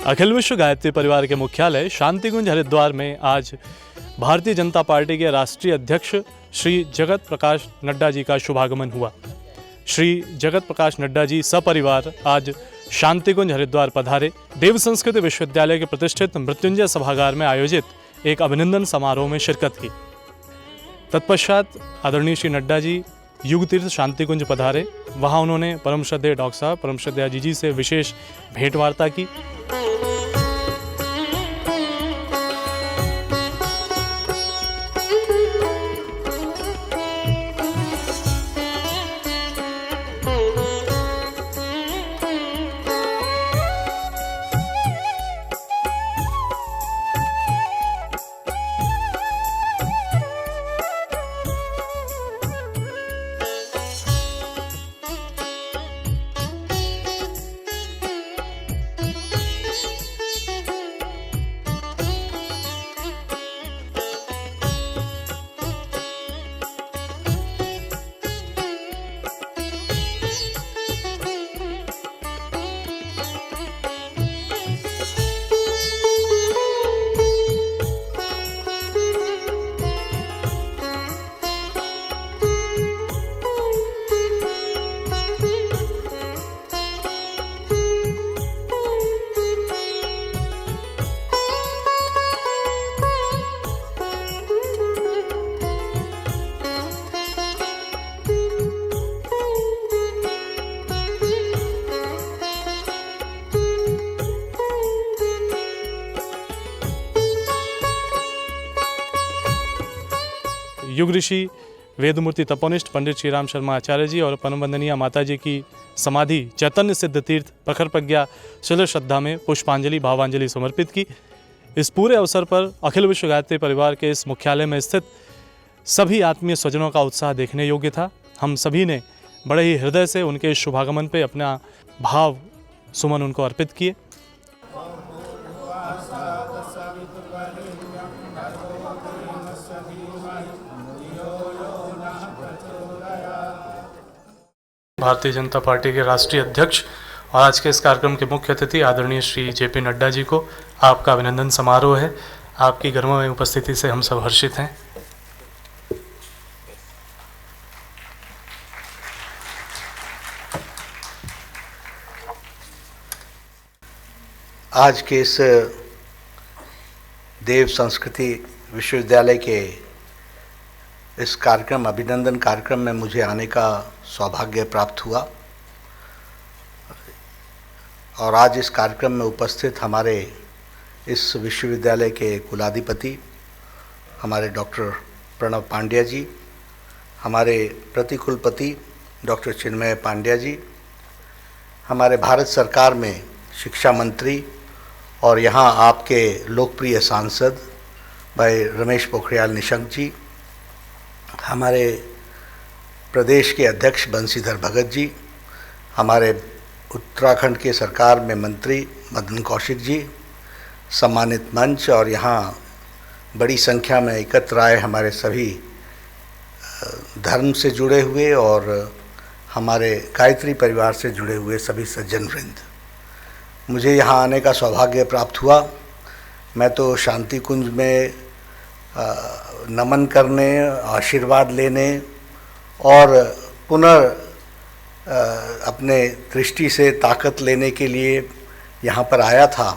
अखिल विश्व गायत्री परिवार के मुख्यालय शांतिकुंज हरिद्वार में आज भारतीय जनता पार्टी के राष्ट्रीय अध्यक्ष श्री जगत प्रकाश नड्डा जी का शुभागमन हुआ। श्री जगत प्रकाश नड्डा जी सपरिवार आज शांतिकुंज हरिद्वार पधारे। देव संस्कृत विश्वविद्यालय के प्रतिष्ठित मृत्युंजय सभागार में आयोजित एक अभिनंदन समारोह में शिरकत की। तत्पश्चात आदरणीय श्री नड्डा जी युग तीर्थ शांतिकुंज पधारे। वहां उन्होंने परम श्रद्धेय डॉक्टर साहब, परम श्रद्धेय जी से विशेष भेंट वार्ता की। युग ऋषि वेदमूर्ति तपोनिष्ठ पंडित श्री राम शर्मा आचार्य जी और परम वंदनीय माता जी की समाधि चैतन्य सिद्ध तीर्थ प्रखर प्रज्ञा शिल श्रद्धा में पुष्पांजलि भावांजलि समर्पित की। इस पूरे अवसर पर अखिल विश्व गायत्री परिवार के इस मुख्यालय में स्थित सभी आत्मीय स्वजनों का उत्साह देखने योग्य था। हम सभी ने बड़े ही हृदय से उनके शुभागमन पे अपना भाव सुमन उनको अर्पित किए। भारतीय जनता पार्टी के राष्ट्रीय अध्यक्ष और आज के इस कार्यक्रम के मुख्य अतिथि आदरणीय श्री जेपी नड्डा जी को आपका अभिनंदन समारोह है। आपकी गर्ममय उपस्थिति से हम सब हर्षित हैं। आज के इस देव संस्कृति विश्वविद्यालय के इस कार्यक्रम अभिनंदन कार्यक्रम में मुझे आने का सौभाग्य प्राप्त हुआ और आज इस कार्यक्रम में उपस्थित हमारे इस विश्वविद्यालय के कुलाधिपति हमारे डॉक्टर प्रणव पांड्या जी, हमारे प्रतिकुलपति डॉक्टर चिन्मय पांड्या जी, हमारे भारत सरकार में शिक्षा मंत्री और यहाँ आपके लोकप्रिय सांसद भाई रमेश पोखरियाल निशंक जी, हमारे प्रदेश के अध्यक्ष बंशीधर भगत जी, हमारे उत्तराखंड के सरकार में मंत्री मदन कौशिक जी, सम्मानित मंच और यहाँ बड़ी संख्या में एकत्र आए हमारे सभी धर्म से जुड़े हुए और हमारे गायत्री परिवार से जुड़े हुए सभी सज्जन वृंद, मुझे यहाँ आने का सौभाग्य प्राप्त हुआ। मैं तो शांतिकुंज में नमन करने, आशीर्वाद लेने और पुनः अपने दृष्टि से ताकत लेने के लिए यहाँ पर आया था,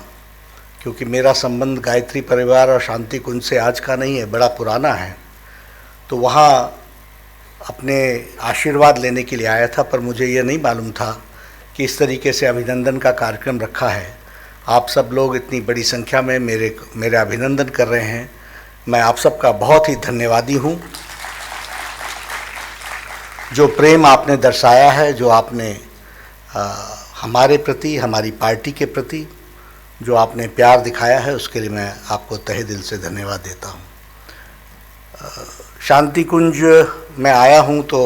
क्योंकि मेरा संबंध गायत्री परिवार और शांतिकुंज से आज का नहीं है, बड़ा पुराना है। तो वहाँ अपने आशीर्वाद लेने के लिए आया था, पर मुझे ये नहीं मालूम था कि इस तरीके से अभिनंदन का कार्यक्रम रखा है। आप सब लोग इतनी बड़ी संख्या में मेरे अभिनंदन कर रहे हैं। मैं आप सबका बहुत ही धन्यवादी हूँ। जो प्रेम आपने दर्शाया है, जो आपने हमारे प्रति, हमारी पार्टी के प्रति जो आपने प्यार दिखाया है, उसके लिए मैं आपको तहे दिल से धन्यवाद देता हूँ। शांतिकुंज में आया हूँ तो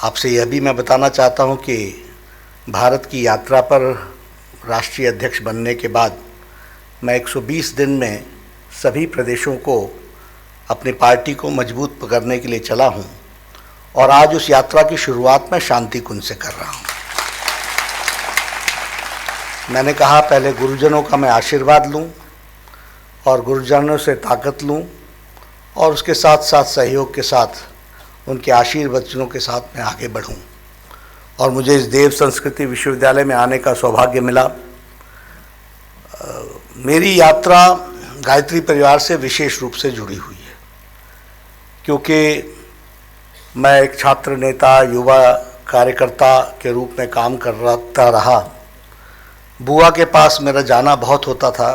आपसे यह भी मैं बताना चाहता हूँ कि भारत की यात्रा पर राष्ट्रीय अध्यक्ष बनने के बाद मैं 120 दिन में सभी प्रदेशों को अपनी पार्टी को मजबूत करने के लिए चला हूँ और आज उस यात्रा की शुरुआत मैं शांतिकुंज से कर रहा हूँ। मैंने कहा पहले गुरुजनों का मैं आशीर्वाद लूं और गुरुजनों से ताकत लूं और उसके साथ साथ सहयोग के साथ उनके आशीर्वचनों के साथ मैं आगे बढ़ूं। और मुझे इस देव संस्कृति विश्वविद्यालय में आने का सौभाग्य मिला। मेरी यात्रा गायत्री परिवार से विशेष रूप से जुड़ी हुई है, क्योंकि मैं एक छात्र नेता, युवा कार्यकर्ता के रूप में काम करता रहा। बुआ के पास मेरा जाना बहुत होता था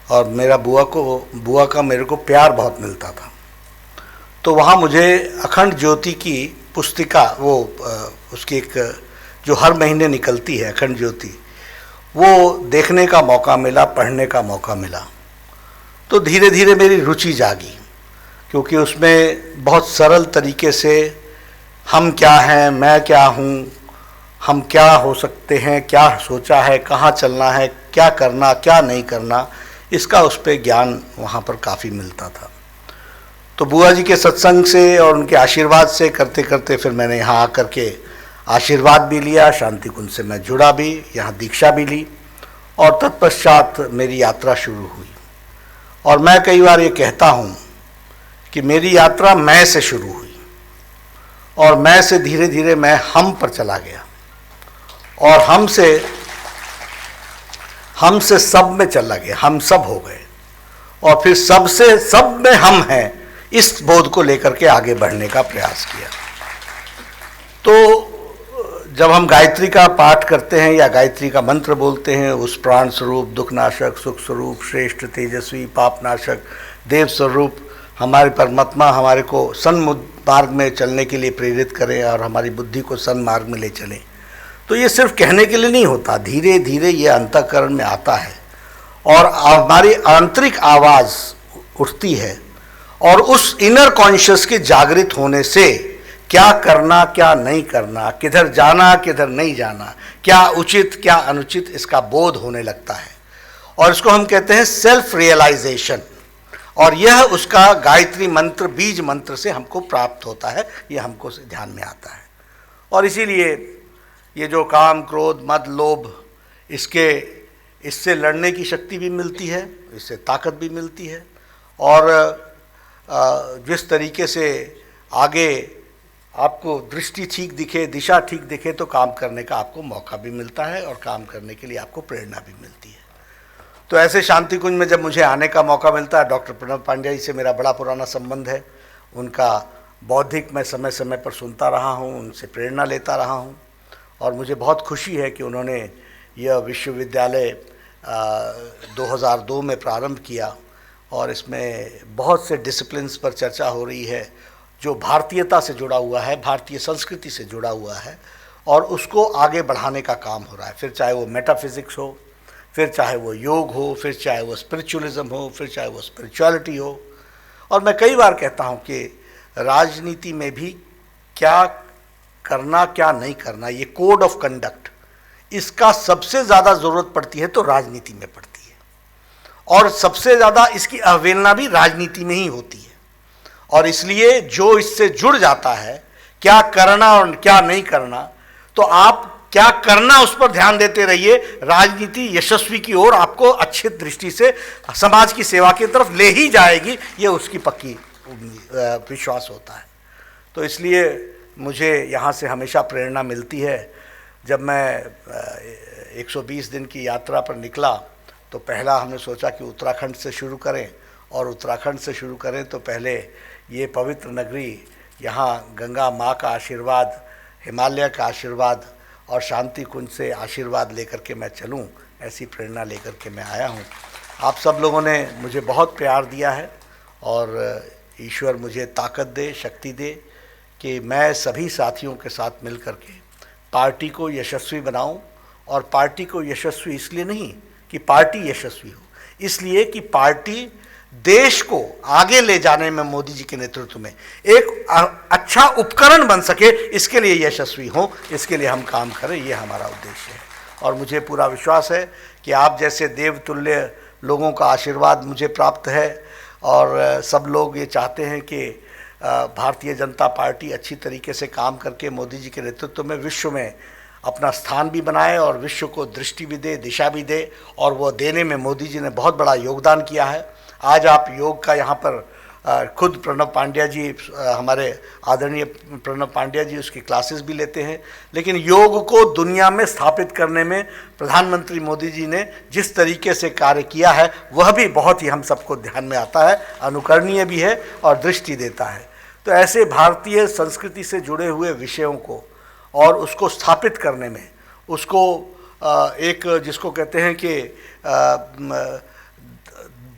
और मेरा बुआ का मेरे को प्यार बहुत मिलता था। तो वहाँ मुझे अखंड ज्योति की पुस्तिका, उसकी एक जो हर महीने निकलती है अखंड ज्योति, वो देखने का मौका मिला, पढ़ने का मौका मिला। तो धीरे धीरे मेरी रुचि जागी, क्योंकि उसमें बहुत सरल तरीके से हम क्या हैं, मैं क्या हूँ, हम क्या हो सकते हैं, क्या सोचा है, कहाँ चलना है, क्या करना, क्या नहीं करना, इसका उस पर ज्ञान वहाँ पर काफ़ी मिलता था। तो बुआ जी के सत्संग से और उनके आशीर्वाद से करते करते फिर मैंने यहाँ आकर के आशीर्वाद भी लिया, शांति कुंज से मैं जुड़ा भी, यहाँ दीक्षा भी ली और तत्पश्चात मेरी यात्रा शुरू हुई। और मैं कई बार ये कहता हूँ कि मेरी यात्रा मैं से शुरू हुई और मैं से धीरे धीरे मैं हम पर चला गया और हम से सब में चला गया, हम सब हो गए और फिर सब से सब में हम हैं, इस बोध को लेकर के आगे बढ़ने का प्रयास किया। तो जब हम गायत्री का पाठ करते हैं या गायत्री का मंत्र बोलते हैं, उस प्राण स्वरूप, दुखनाशक, सुख स्वरूप, श्रेष्ठ, तेजस्वी, पापनाशक, देव स्वरूप हमारे परमात्मा हमारे को सन्मार्ग में चलने के लिए प्रेरित करें और हमारी बुद्धि को सन्मार्ग में ले चलें, तो ये सिर्फ कहने के लिए नहीं होता, धीरे धीरे ये अंतःकरण में आता है और हमारी आंतरिक आवाज़ उठती है और उस इनर कॉन्शियस के जागृत होने से क्या करना, क्या नहीं करना, किधर जाना, किधर नहीं जाना, क्या उचित, क्या अनुचित, इसका बोध होने लगता है और इसको हम कहते हैं सेल्फ रियलाइजेशन। और यह उसका गायत्री मंत्र, बीज मंत्र से हमको प्राप्त होता है, ये हमको ध्यान में आता है। और इसीलिए ये जो काम, क्रोध, मद, लोभ, इससे लड़ने की शक्ति भी मिलती है, इससे ताकत भी मिलती है और जिस तरीके से आगे आपको दृष्टि ठीक दिखे, दिशा ठीक दिखे, तो काम करने का आपको मौका भी मिलता है और काम करने के लिए आपको प्रेरणा भी मिलती है। तो ऐसे शांति कुंज में जब मुझे आने का मौका मिलता है, डॉक्टर प्रणव पांड्या जी से मेरा बड़ा पुराना संबंध है, उनका बौद्धिक मैं समय समय पर सुनता रहा हूँ, उनसे प्रेरणा लेता रहा हूँ और मुझे बहुत खुशी है कि उन्होंने यह विश्वविद्यालय 2002 में प्रारंभ किया और इसमें बहुत से डिसिप्लिन्स पर चर्चा हो रही है जो भारतीयता से जुड़ा हुआ है, भारतीय संस्कृति से जुड़ा हुआ है और उसको आगे बढ़ाने का काम हो रहा है। फिर चाहे वो मेटाफिज़िक्स हो, फिर चाहे वो योग हो, फिर चाहे वो स्पिरिचुअलिज्म हो, फिर चाहे वो स्पिरिचुअलिटी हो। और मैं कई बार कहता हूँ कि राजनीति में भी क्या करना, क्या नहीं करना, ये कोड ऑफ कंडक्ट, इसका सबसे ज़्यादा ज़रूरत पड़ती है तो राजनीति में पड़ती है और सबसे ज़्यादा इसकी अवहेलना भी राजनीति में ही होती है। और इसलिए जो इससे जुड़ जाता है, क्या करना और क्या नहीं करना, तो आप क्या करना उस पर ध्यान देते रहिए, राजनीति यशस्वी की ओर आपको अच्छी दृष्टि से समाज की सेवा की तरफ ले ही जाएगी, ये उसकी पक्की विश्वास होता है। तो इसलिए मुझे यहाँ से हमेशा प्रेरणा मिलती है। जब मैं 120 दिन की यात्रा पर निकला तो पहला हमने सोचा कि उत्तराखंड से शुरू करें और उत्तराखंड से शुरू करें तो पहले ये पवित्र नगरी, यहाँ गंगा माँ का आशीर्वाद, हिमालय का आशीर्वाद और शांति कुंज से आशीर्वाद लेकर के मैं चलूँ, ऐसी प्रेरणा लेकर के मैं आया हूँ। आप सब लोगों ने मुझे बहुत प्यार दिया है और ईश्वर मुझे ताकत दे, शक्ति दे कि मैं सभी साथियों के साथ मिल कर के पार्टी को यशस्वी बनाऊं। और पार्टी को यशस्वी इसलिए नहीं कि पार्टी यशस्वी हो, इसलिए कि पार्टी देश को आगे ले जाने में मोदी जी के नेतृत्व में एक अच्छा उपकरण बन सके, इसके लिए यशस्वी हो, इसके लिए हम काम करें, ये हमारा उद्देश्य है। और मुझे पूरा विश्वास है कि आप जैसे देवतुल्य लोगों का आशीर्वाद मुझे प्राप्त है और सब लोग ये चाहते हैं कि भारतीय जनता पार्टी अच्छी तरीके से काम करके मोदी जी के नेतृत्व में विश्व में अपना स्थान भी बनाए और विश्व को दृष्टि भी दे, दिशा भी दे, और वो देने में मोदी जी ने बहुत बड़ा योगदान किया है। आज आप योग का यहाँ पर खुद प्रणव पांड्या जी, हमारे आदरणीय प्रणव पांड्या जी उसकी क्लासेस भी लेते हैं। लेकिन योग को दुनिया में स्थापित करने में प्रधानमंत्री मोदी जी ने जिस तरीके से कार्य किया है वह भी बहुत ही हम सबको ध्यान में आता है, अनुकरणीय भी है और दृष्टि देता है। तो ऐसे भारतीय संस्कृति से जुड़े हुए विषयों को और उसको स्थापित करने में, उसको एक जिसको कहते हैं कि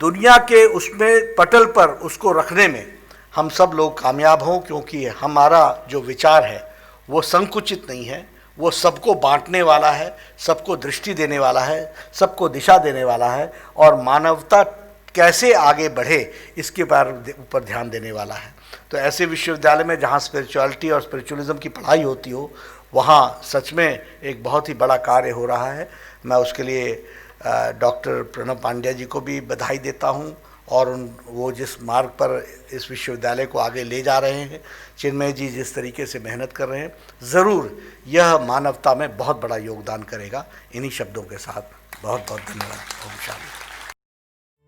दुनिया के उसमें पटल पर उसको रखने में हम सब लोग कामयाब हों, क्योंकि हमारा जो विचार है वो संकुचित नहीं है, वो सबको बांटने वाला है, सबको दृष्टि देने वाला है, सबको दिशा देने वाला है, और मानवता कैसे आगे बढ़े इसके ऊपर ध्यान देने वाला है। तो ऐसे विश्वविद्यालय में जहाँ स्पिरिचुअलिटी और स्पिरिचुअलिज्म की पढ़ाई होती हो, वहाँ सच में एक बहुत ही बड़ा कार्य हो रहा है। मैं उसके लिए डॉक्टर प्रणव पांड्या जी को भी बधाई देता हूँ, और वो जिस मार्ग पर इस विश्वविद्यालय को आगे ले जा रहे हैं, चिन्मय जी जिस तरीके से मेहनत कर रहे हैं, ज़रूर यह मानवता में बहुत बड़ा योगदान करेगा। इन्हीं शब्दों के साथ बहुत बहुत धन्यवाद। ओम शांति।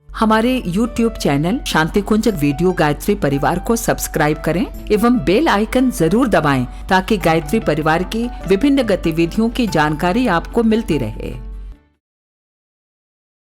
हमारे YouTube चैनल शांति कुंज वीडियो गायत्री परिवार को सब्सक्राइब करें एवं बेल आइकन जरूर दबाएं ताकि गायत्री परिवार की विभिन्न गतिविधियों की जानकारी आपको मिलती रहे।